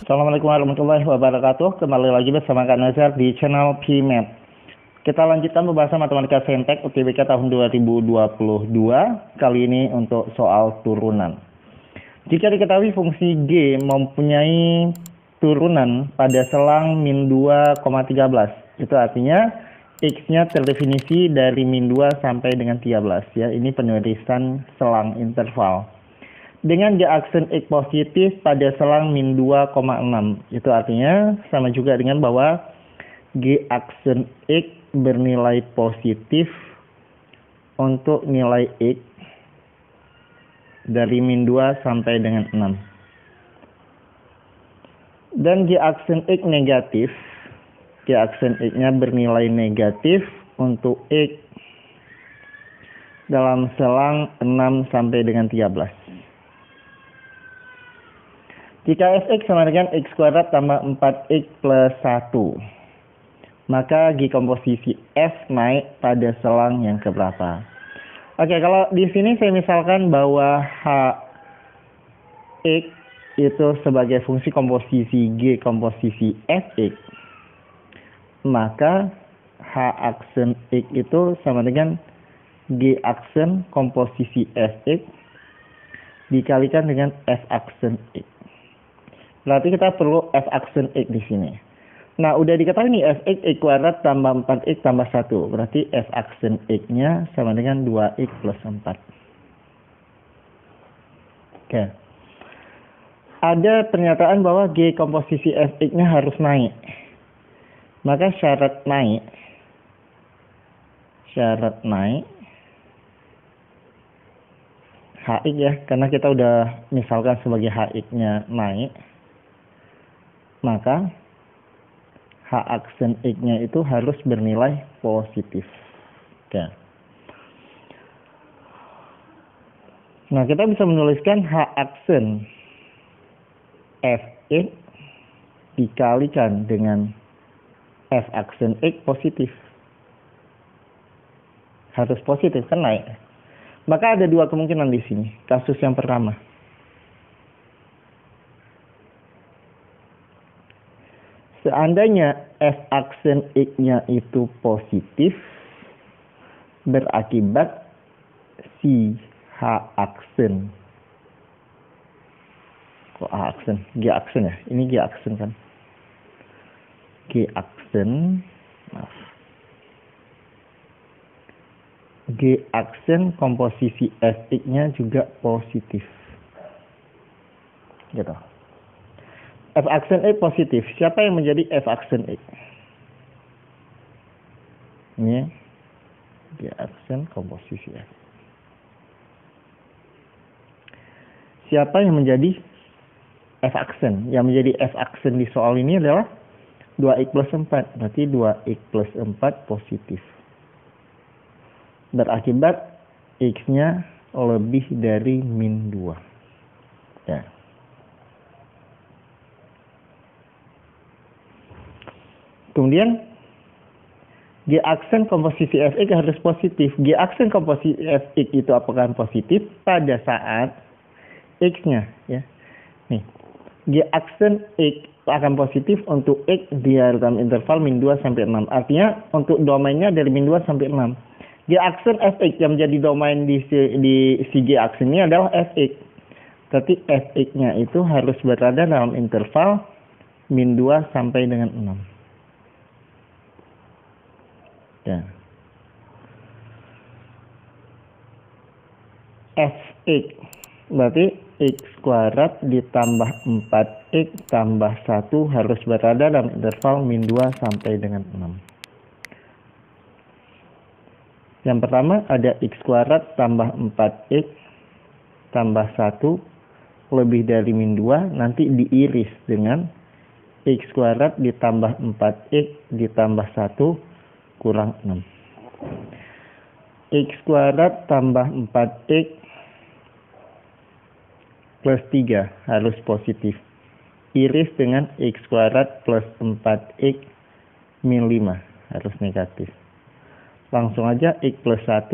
Assalamualaikum warahmatullahi wabarakatuh. Kembali lagi bersama Kak Nazar di channel PMath. Kita lanjutkan pembahasan matematika saintek UTBK tahun 2022. Kali ini untuk soal turunan. Jika diketahui fungsi G mempunyai turunan pada selang min 2,13, itu artinya X-nya terdefinisi dari min 2 sampai dengan 13 ya. Ini penulisan selang interval. Dengan G aksen X positif pada selang min 2,6. Itu artinya sama juga dengan bahwa G aksen X bernilai positif untuk nilai X dari min 2 sampai dengan 6. Dan G aksen X negatif, G aksen X-nya bernilai negatif untuk X dalam selang 6 sampai dengan 13. Jika fx sama dengan x kuadrat tambah 4x plus 1, maka G komposisi F naik pada selang yang keberapa? Oke, kalau di sini saya misalkan bahwa Hx itu sebagai fungsi komposisi G komposisi Fx, maka H aksen X itu sama dengan G aksen komposisi Fx dikalikan dengan F aksen X. Berarti kita perlu F aksen X di sini. Nah, udah diketahui nih Fx X kuadrat tambah 4x tambah 1. Berarti F aksen X-nya sama dengan 2x plus 4. Oke. Ada pernyataan bahwa G komposisi Fx-nya harus naik. Maka syarat naik Hx ya, karena kita udah misalkan sebagai Hx-nya naik, maka H aksen X-nya itu harus bernilai positif. Oke. Nah, kita bisa menuliskan H aksen Fx dikalikan dengan F aksen X positif. Harus positif kan naik. Maka ada dua kemungkinan di sini. Kasus yang pertama, seandainya F aksen X-nya itu positif, berakibat si H aksen, kok H aksen? G aksen ya? Ini G aksen kan? G aksen, maaf. G aksen komposisi Fx-nya juga positif. Gitu. F aksen X positif. Siapa yang menjadi F aksen X? Ini G aksen komposisi F. Siapa yang menjadi F aksen? Yang menjadi F aksen di soal ini adalah 2x plus 4. Berarti 2x plus 4 positif. Berakibat X-nya lebih dari min 2. Ya. Kemudian G aksen komposisi Fx harus positif. G aksen komposisi Fx itu apakah positif pada saat X-nya ya. Nih. G aksen X akan positif untuk X di dalam interval min 2 sampai 6. Artinya untuk domainnya dari min 2 sampai 6. G aksen Fx yang menjadi domain di si G aksen ini adalah Fx. Berarti Fx-nya itu harus berada dalam interval min 2 sampai dengan 6. Ya. Fx berarti x kuadrat ditambah 4x tambah 1 harus berada dalam interval min 2 sampai dengan 6. Yang pertama ada x kuadrat tambah 4x tambah 1 lebih dari min 2, nanti diiris dengan x kuadrat ditambah 4x ditambah 1 kurang 6. X kuadrat tambah 4x plus 3 harus positif. Iris dengan x kuadrat plus 4x min 5 harus negatif. Langsung aja x plus 1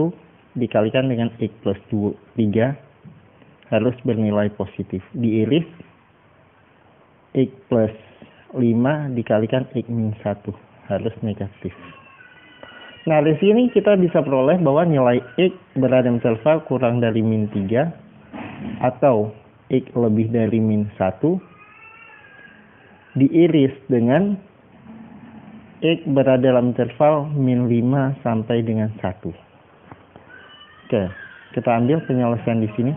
dikalikan dengan x plus 3 harus bernilai positif. Diiris X plus 5 dikalikan X min 1. Harus negatif. Nah, di sini kita bisa peroleh bahwa nilai X berada di interval kurang dari min 3 atau X lebih dari min 1 diiris dengan X berada dalam interval min 5 sampai dengan 1. Oke, kita ambil penyelesaian di sini.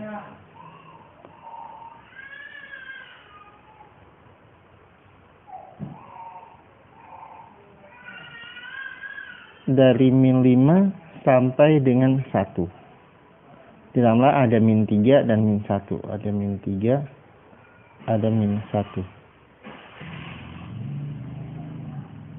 Dari min 5 sampai dengan 1. Di dalamnya ada min 3 dan min 1. Ada min 3, ada min 1.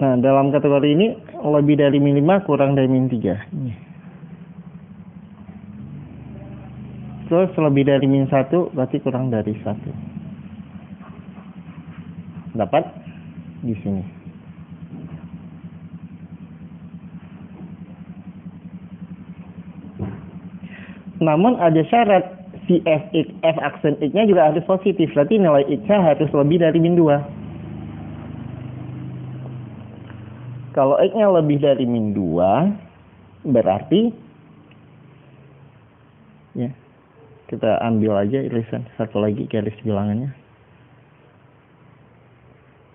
Nah, dalam kategori ini lebih dari min 5 kurang dari min 3. Terus lebih dari min 1 berarti kurang dari 1. Dapat di sini. Namun ada syarat, si fx, f aksen x-nya juga harus positif. Berarti nilai x-nya harus lebih dari min 2. Kalau x-nya lebih dari min 2, berarti ya, kita ambil aja irisan satu lagi garis bilangannya.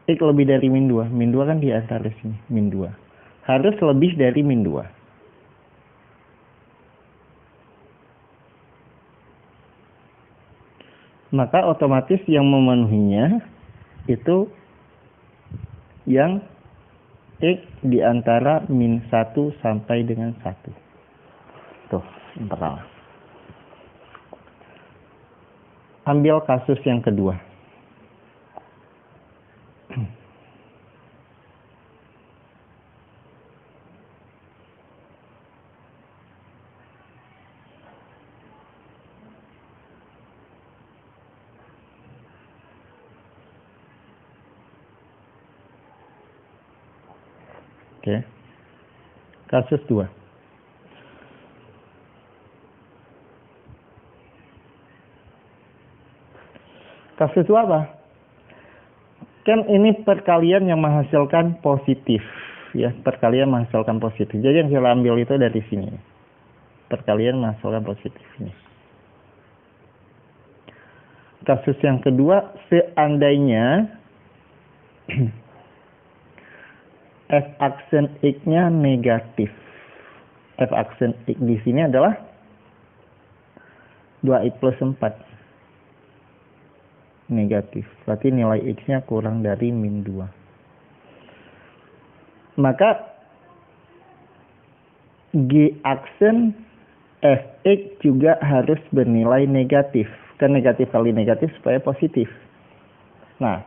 X lebih dari min 2. Min 2 kan di antara sini, min 2. Harus lebih dari min 2. Maka otomatis yang memenuhinya itu yang X di antara min 1 sampai dengan 1. Tuh, interval. Ambil kasus yang kedua. Oke. Kasus 2. Kasus 2 apa? Kan ini perkalian yang menghasilkan positif. Ya, perkalian menghasilkan positif. Jadi yang saya ambil itu dari sini. Perkalian menghasilkan positif ini. Kasus yang kedua, seandainya f aksen x-nya negatif. F aksen x di sini adalah 2x plus 4. Negatif. Berarti nilai x-nya kurang dari min 2. Maka g aksen fx juga harus bernilai negatif. Kan negatif kali negatif supaya positif. Nah,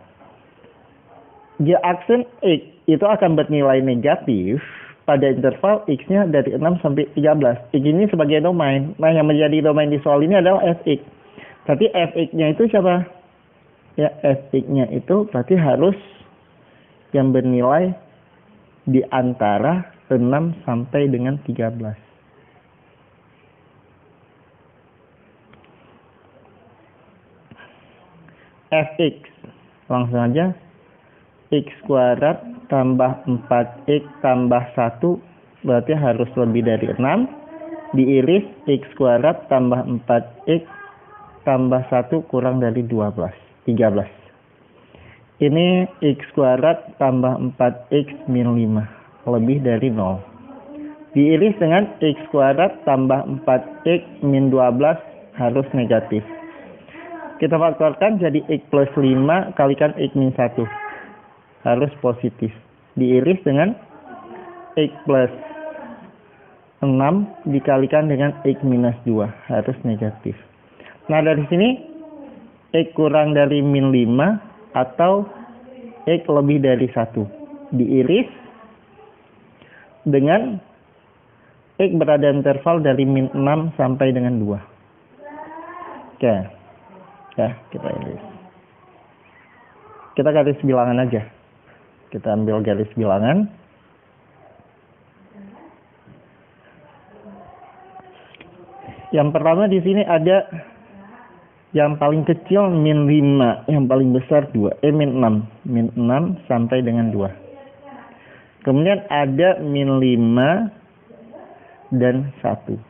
g aksen x itu akan bernilai negatif pada interval x-nya dari 6 sampai 13. X ini sebagai domain. Nah, yang menjadi domain di soal ini adalah fx. Tapi fx-nya itu siapa? Ya, fx-nya itu berarti harus yang bernilai di antara 6 sampai dengan 13. Fx. Langsung aja. X kuadrat tambah 4x tambah 1 berarti harus lebih dari 6. Diiris x kuadrat tambah 4x tambah 1 kurang dari 13. Ini x kuadrat tambah 4x min 5 lebih dari 0. Diiris dengan x kuadrat tambah 4x min 12 harus negatif. Kita faktorkan jadi x plus 5 kalikan x min 1. Harus positif. Diiris dengan x plus 6 dikalikan dengan x minus 2. Harus negatif. Nah, dari sini x kurang dari min 5 atau x lebih dari 1. Diiris dengan x berada interval dari min 6 sampai dengan 2. Oke. Ya, kita iris. Kita garis bilangan aja. Kita ambil garis bilangan. Yang pertama di sini ada Yang paling kecil min 5, yang paling besar 2, min 6. Min 6 sampai dengan 2. Kemudian ada min 5 dan 1.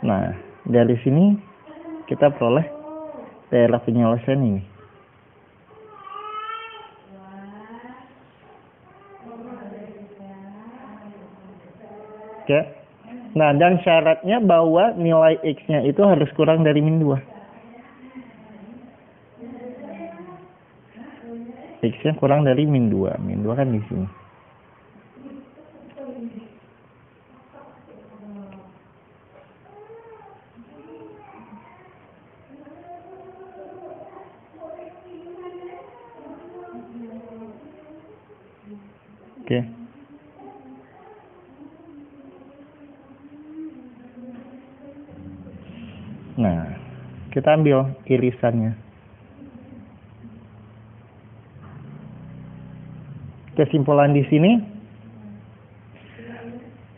Nah, dari sini kita peroleh daerah penyelesaian ini. Oke. Nah, dan syaratnya bahwa nilai X-nya itu harus kurang dari min 2. X-nya kurang dari min 2. Min 2 kan di sini. Oke. Nah, kita ambil irisannya. Kesimpulan di sini,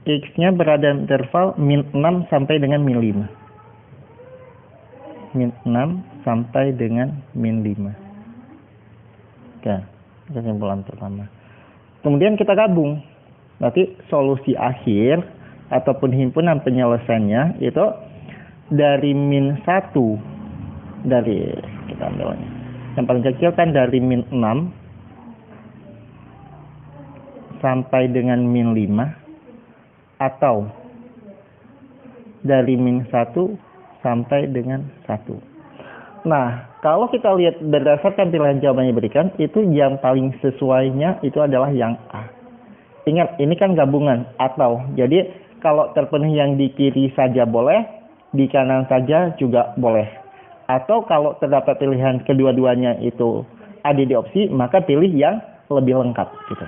X-nya berada di interval min 6 sampai dengan min 5. Min 6 sampai dengan min 5. Oke, kesimpulan pertama. Kemudian kita gabung. Berarti solusi akhir ataupun himpunan penyelesaiannya itu dari min 1, dari kita ambilnya. Yang paling kecil kan dari min 6 sampai dengan min 5, atau dari min 1 sampai dengan 1. Nah, kalau kita lihat berdasarkan pilihan jawaban yang diberikan, itu yang paling sesuainya itu adalah yang A. Ingat, ini kan gabungan atau. Jadi, kalau terpenuhi yang di kiri saja boleh, di kanan saja juga boleh. Atau kalau terdapat pilihan kedua-duanya itu ada di opsi, maka pilih yang lebih lengkap gitu.